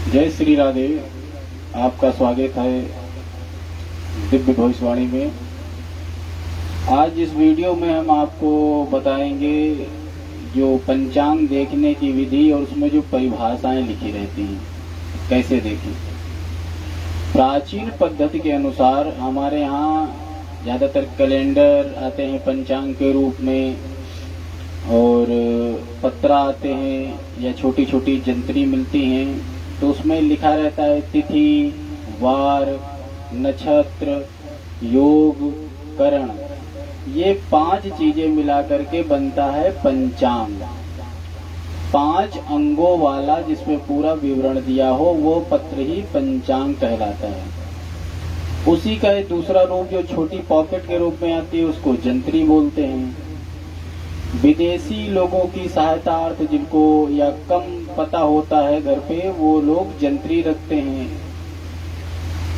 जय श्री राधे। आपका स्वागत है दिव्य भविष्यवाणी में। आज इस वीडियो में हम आपको बताएंगे जो पंचांग देखने की विधि और उसमें जो परिभाषाएं लिखी रहती हैं कैसे देखें। प्राचीन पद्धति के अनुसार हमारे यहाँ ज़्यादातर कैलेंडर आते हैं पंचांग के रूप में, और पत्रा आते हैं या छोटी छोटी जंतरी मिलती हैं। तो उसमें लिखा रहता है तिथि, वार, नक्षत्र, योग, करण। ये 5 चीजें मिलाकर के बनता है पंचांग। 5 अंगों वाला जिसमें पूरा विवरण दिया हो वो पत्र ही पंचांग कहलाता है। उसी का एक दूसरा रूप जो छोटी पॉकेट के रूप में आती है उसको जंतरी बोलते हैं। विदेशी लोगों की सहायतार्थ जिनको या कम पता होता है घर पे, वो लोग जंतरी रखते हैं।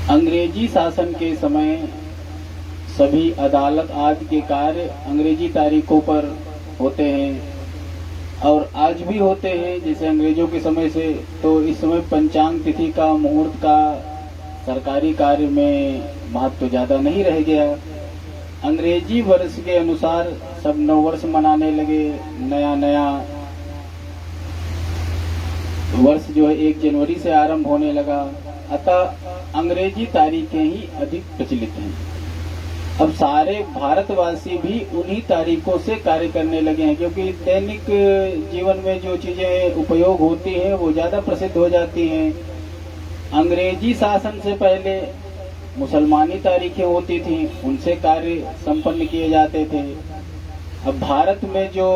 अंग्रेजी शासन के समय सभी अदालत आदि के कार्य अंग्रेजी तारीखों पर होते हैं और आज भी होते हैं जैसे अंग्रेजों के समय से। तो इस समय पंचांग तिथि का, मुहूर्त का सरकारी कार्य में महत्व ज्यादा नहीं रह गया। अंग्रेजी वर्ष के अनुसार सब नववर्ष मनाने लगे। नया वर्ष जो है 1 जनवरी से आरंभ होने लगा। अतः अंग्रेजी तारीखें ही अधिक प्रचलित हैं। अब सारे भारतवासी भी उन्हीं तारीखों से कार्य करने लगे हैं, क्योंकि दैनिक जीवन में जो चीजें उपयोग होती हैं वो ज्यादा प्रसिद्ध हो जाती हैं। अंग्रेजी शासन से पहले मुसलमानी तारीखें होती थी, उनसे कार्य संपन्न किए जाते थे। अब भारत में जो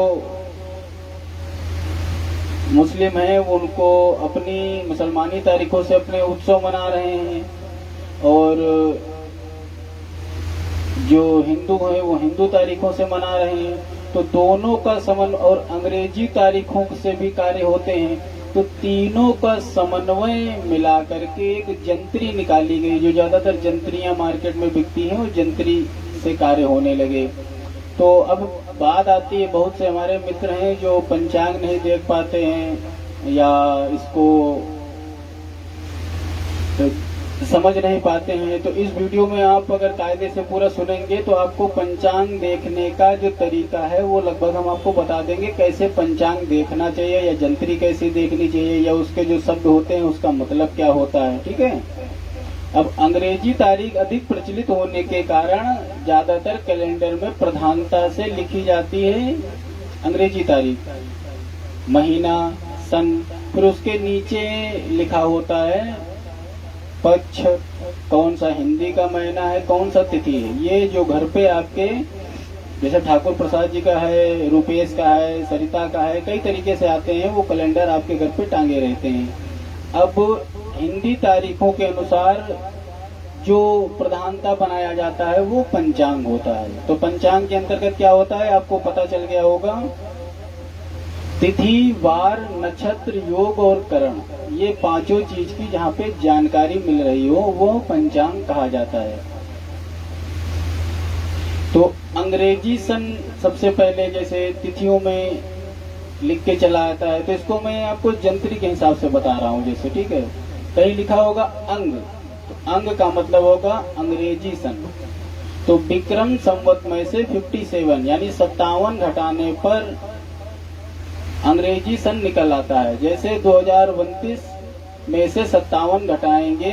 मुस्लिम हैं उनको अपनी मुसलमानी तारीखों से अपने उत्सव मना रहे हैं, और जो हिंदू हैं वो हिंदू तारीखों से मना रहे हैं। तो दोनों का समन्वय, और अंग्रेजी तारीखों से भी कार्य होते हैं, तो तीनों का समन्वय मिला करके एक जंतरी निकाली गई। जो ज्यादातर जंतरियां मार्केट में बिकती हैं वो जंतरी से कार्य होने लगे। तो अब बात आती है, बहुत से हमारे मित्र हैं जो पंचांग नहीं देख पाते हैं या इसको समझ नहीं पाते हैं। तो इस वीडियो में आप अगर कायदे से पूरा सुनेंगे तो आपको पंचांग देखने का जो तरीका है वो लगभग हम आपको बता देंगे, कैसे पंचांग देखना चाहिए या जंतरी कैसे देखनी चाहिए या उसके जो शब्द होते हैं उसका मतलब क्या होता है। ठीक है। अब अंग्रेजी तारीख अधिक प्रचलित होने के कारण ज्यादातर कैलेंडर में प्रधानता से लिखी जाती है अंग्रेजी तारीख, महीना, सन, फिर उसके नीचे लिखा होता है पक्ष, कौन सा हिंदी का महीना है, कौन सा तिथि है। ये जो घर पे आपके जैसे ठाकुर प्रसाद जी का है, रुपेश का है, सरिता का है, कई तरीके से आते हैं, वो कैलेंडर आपके घर पे टांगे रहते हैं। अब हिंदी तारीखों के अनुसार जो प्रधानता बनाया जाता है वो पंचांग होता है। तो पंचांग के अंतर्गत क्या होता है आपको पता चल गया होगा। तिथि, वार, नक्षत्र, योग और करण, ये 5 चीज की जहाँ पे जानकारी मिल रही हो वो पंचांग कहा जाता है। तो अंग्रेजी सन सबसे पहले जैसे तिथियों में लिख के चला आता है, तो इसको मैं आपको जंतरी के हिसाब से बता रहा हूँ। जैसे ठीक है, कहीं लिखा होगा अंग, तो अंग का मतलब होगा अंग्रेजी सन। तो विक्रम संवत में से 57 यानी 57 घटाने पर अंग्रेजी सन निकल आता है। जैसे 2029 में से 57 घटाएंगे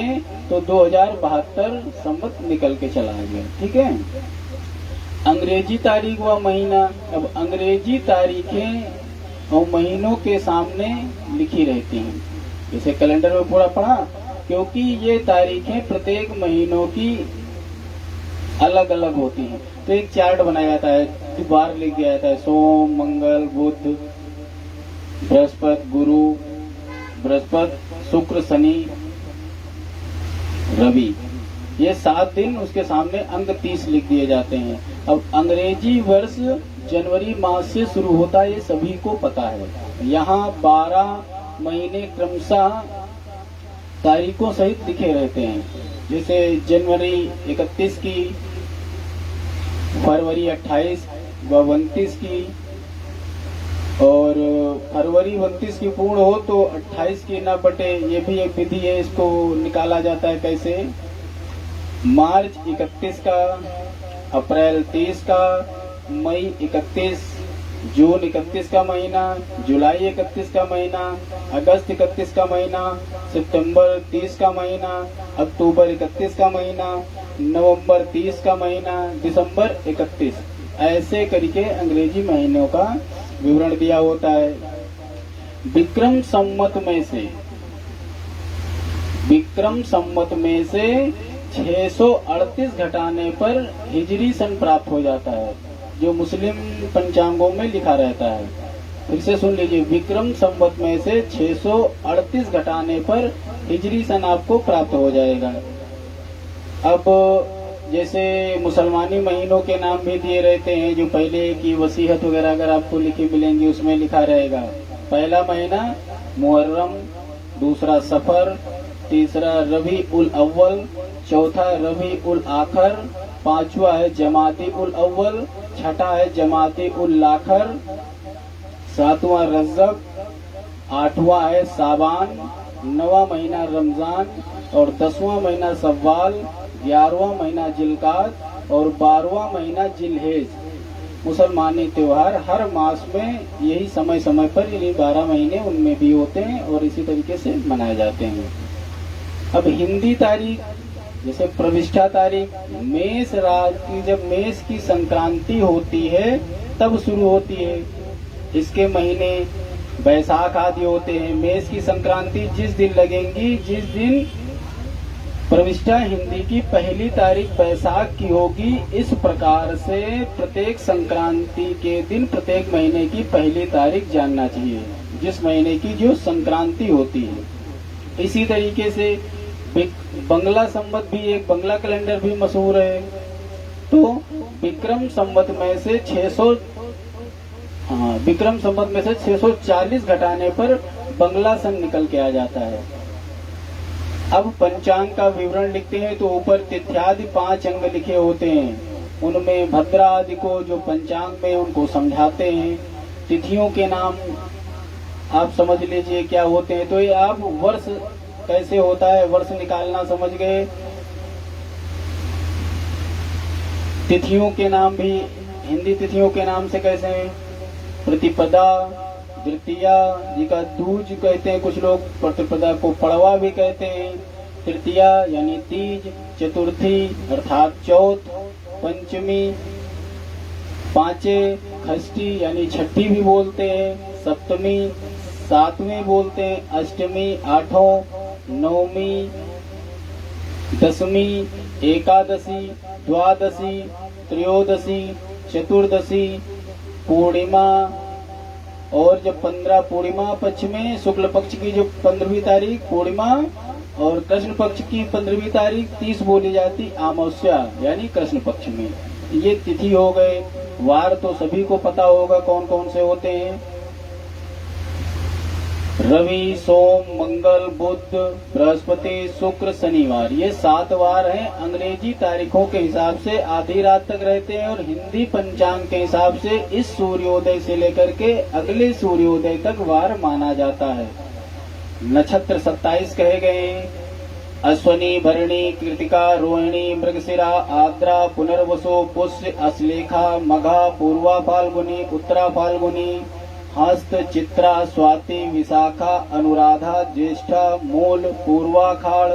तो 2072 संवत निकल के चला गया। ठीक है। अंग्रेजी तारीख व महीना, अब अंग्रेजी तारीखें और महीनों के सामने लिखी रहती हैं। जैसे कैलेंडर में पूरा पढ़ा, क्योंकि ये तारीखें प्रत्येक महीनों की अलग अलग होती हैं। तो एक चार्ट बनाया जाता है, बार लिख दिया जाता है सोम, मंगल, बुध, बृहस्पति, गुरु, बृहस्पति, शुक्र, शनि, रवि, ये 7 दिन। उसके सामने अंक 30 लिख दिए जाते हैं। अब अंग्रेजी वर्ष जनवरी मास से शुरू होता है, ये सभी को पता है। यहाँ 12 महीने क्रमशः तारीखों सहित लिखे रहते हैं। जैसे जनवरी 31 की, फरवरी 28 व 29 की, और फरवरी 29 की पूर्ण हो तो 28 की न बटे, ये भी एक विधि है, इसको निकाला जाता है कैसे। मार्च 31 का, अप्रैल 30 का, मई 31, जून 31 का महीना, जुलाई 31 का महीना, अगस्त 31 का महीना, सितंबर 30 का महीना, अक्टूबर 31 का महीना, नवंबर 30 का महीना, दिसंबर 31, ऐसे करके अंग्रेजी महीनों का विवरण दिया होता है। विक्रम संवत में से 638 घटाने पर हिजरी सन प्राप्त हो जाता है, जो मुस्लिम पंचांगों में लिखा रहता है। फिर से सुन लीजिए, विक्रम संवत में से 638 घटाने पर हिजरी सन आपको प्राप्त हो जाएगा। अब जैसे मुसलमानी महीनों के नाम भी दिए रहते हैं, जो पहले की वसीहत वगैरह अगर आपको लिखी मिलेंगी उसमें लिखा रहेगा। पहला महीना मुहर्रम, दूसरा सफर, तीसरा रबी उल अव्वल, चौथा रबी उल आखर, पांचवा है जमाती उल अव्वल, छठा है जमाती उल लाखर, सातवां रजब, आठवां है साबान, नवा महीना रमजान और 10वां महीना सव्वाल, 11वां महीना जिलकाद और 12वां महीना जिलहेज। मुसलमानी त्योहार हर मास में यही समय समय पर, यानी 12 महीने उनमें भी होते हैं और इसी तरीके से मनाए जाते हैं। अब हिंदी तारीख, जैसे प्रविष्ठा तारीख, मेष राशि की जब मेष की संक्रांति होती है तब शुरू होती है। इसके महीने बैसाख आदि होते हैं। मेष की संक्रांति जिस दिन लगेंगी, जिस दिन प्रविष्ठा हिंदी की पहली तारीख बैसाख की होगी, इस प्रकार से प्रत्येक संक्रांति के दिन प्रत्येक महीने की पहली तारीख जानना चाहिए, जिस महीने की जो संक्रांति होती है। इसी तरीके से बंगला संवत भी, एक बंगला कैलेंडर भी मशहूर है। तो विक्रम संवत में से 640 घटाने पर बंगला सन निकल के आ जाता है। अब पंचांग का विवरण लिखते हैं तो ऊपर तिथ्यादि 5 अंग लिखे होते हैं, उनमें भद्रा आदि को जो पंचांग में उनको समझाते हैं। तिथियों के नाम आप समझ लीजिए क्या होते हैं। तो ये आप वर्ष कैसे होता है, वर्ष निकालना समझ गए। तिथियों के नाम भी हिंदी तिथियों के नाम से कैसे हैं, प्रतिपदा, द्वितीया जी का दूज कहते हैं कुछ लोग, प्रतिपदा को पड़वा भी कहते हैं, तृतीया यानी तीज, चतुर्थी अर्थात चौथ, पंचमी, पांचे, खष्टी यानी छठी भी बोलते हैं, सप्तमी, सातवीं बोलते हैं, अष्टमी, आठों, नवमी, दसवीं, एकादशी, द्वादशी, त्रयोदशी, चतुर्दशी, पूर्णिमा और जब 15 पूर्णिमा पक्ष में, शुक्ल पक्ष की जो 15वीं तारीख पूर्णिमा और कृष्ण पक्ष की 15वीं तारीख 30 बोली जाती अमावस्या यानी कृष्ण पक्ष में। ये तिथि हो गए। वार तो सभी को पता होगा कौन कौन से होते हैं, रवि, सोम, मंगल, बुध, बृहस्पति, शुक्र, शनिवार। ये 7 वार हैं। अंग्रेजी तारीखों के हिसाब से आधी रात तक रहते हैं और हिंदी पंचांग के हिसाब से इस सूर्योदय से लेकर के अगले सूर्योदय तक वार माना जाता है। नक्षत्र 27 कहे गए हैं, अश्वनी, भरणी, कृतिका, रोहिणी, मृगशिरा, आद्रा, पुनर्वसु, पुष्य, अश्लेखा, मघा, पूर्वा फाल्गुनी, उत्तरा फाल्गुनी, हस्त, चित्रा, स्वाति, विशाखा, अनुराधा, ज्येष्ठा, मूल, पूर्वाखाड़,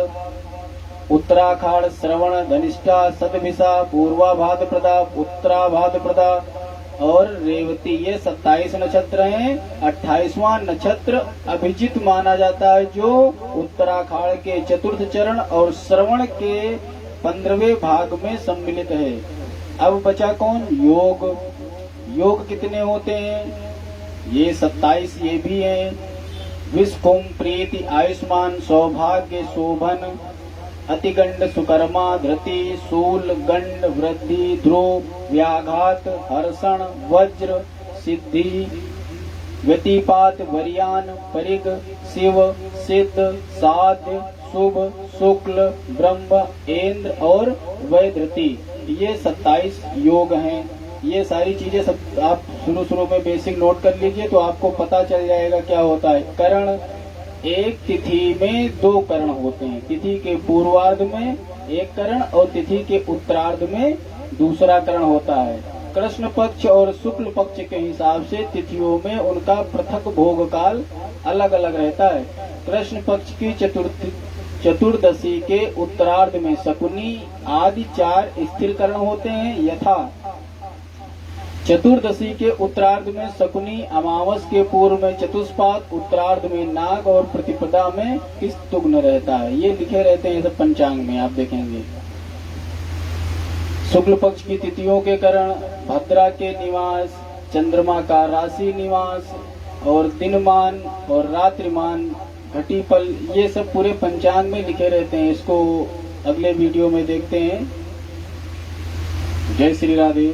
उत्तराखाड़, श्रवण, धनिष्ठा, सतभिषा, पूर्वा भाद्रपदा, उत्तरा भाद्रपदा और रेवती। ये 27 नक्षत्र हैं। 28वां नक्षत्र अभिजित माना जाता है, जो उत्तराखाड़ के चतुर्थ चरण और श्रवण के 15वें भाग में सम्मिलित है। अब बचा कौन, योग। योग कितने होते हैं, ये 27 ये भी है। विश्वकुम, प्रीति, आयुष्मान, सौभाग्य, शोभन, अतिगंड, सुकर्मा, धृति, शूल, गंड, वृद्धि, ध्रुव, व्याघात, हर्षण, वज्र, सिद्धि, व्यतिपात, वरियान, परिग, शिव, सिद्ध, साध्य, शुभ, शुक्ल, ब्रह्म, इंद्र और वैधृति। ये 27 योग हैं। ये सारी चीजें सब आप शुरू में बेसिक नोट कर लीजिए, तो आपको पता चल जाएगा क्या होता है। करण, एक तिथि में 2 करण होते हैं। तिथि के पूर्वार्ध में एक करण और तिथि के उत्तरार्ध में दूसरा करण होता है। कृष्ण पक्ष और शुक्ल पक्ष के हिसाब से तिथियों में उनका पृथक भोग काल अलग अलग रहता है। कृष्ण पक्ष की चतुर्दशी के उत्तरार्ध में शकुनी आदि 4 स्थिर करण होते हैं, यथा चतुर्दशी के उत्तरार्ध में शकुनी, अमावस के पूर्व में चतुष्पाद, उत्तरार्ध में नाग और प्रतिपदा में किस्तुग्न रहता है। ये लिखे रहते हैं सब पंचांग में, आप देखेंगे। शुक्ल पक्ष की तिथियों के करण भद्रा के निवास, चंद्रमा का राशि निवास और दिनमान और रात्रिमान, घटीपल, ये सब पूरे पंचांग में लिखे रहते हैं। इसको अगले वीडियो में देखते हैं। जय श्री राधे।